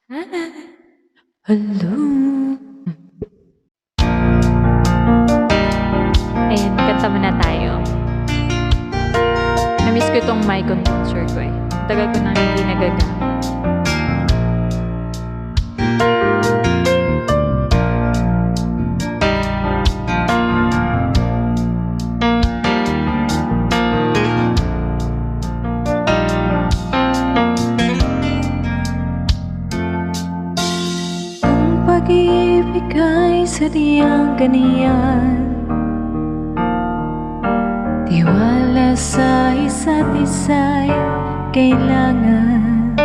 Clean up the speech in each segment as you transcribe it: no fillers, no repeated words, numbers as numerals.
Hello. Ayan, kanta muna tayo. Na-miss ko itong mic condenser ko, eh. Tagal ko nang hindi nagagamit. Ang pag-ibig ay sadyang ganyan, tiwala sa isa't isa'y kailangan.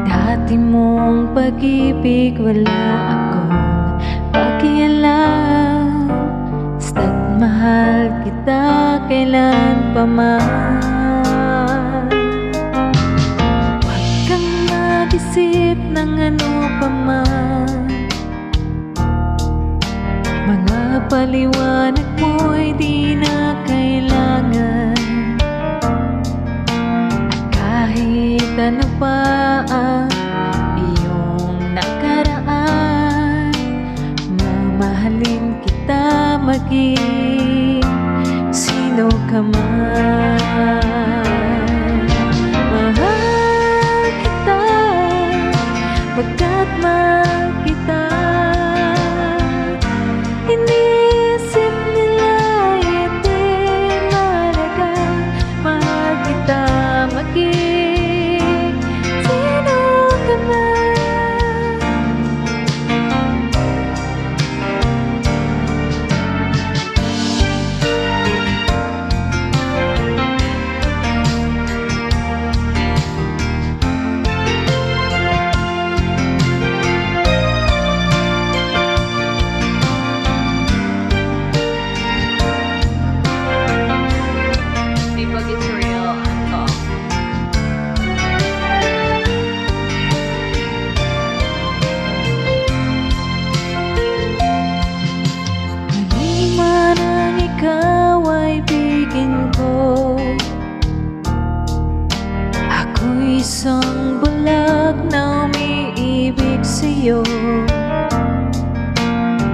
Dati mong pag-ibig wala akong pakialam, basta't mahal kita kailan pa man. Huwag kang mag-isip ng ano pa man, mga paliwanag mo'y di na kailangan. At kahit ano pa ang iyong nakaraan, mamahalin kita maging sino ka man. Mahal kita pagkat mahal kita. Iniisip nila hindi mahalaga, mahal kita maging sino ka man. Pag it's real, ano? Naging man ang ikaw ay bigin ko, ako'y isang bulag na umiibig sa'yo.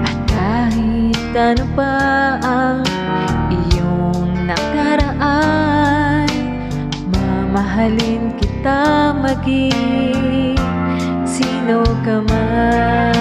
At kahit ano pa ang iyong nakaraan, mamahalin kita maging sino ka man.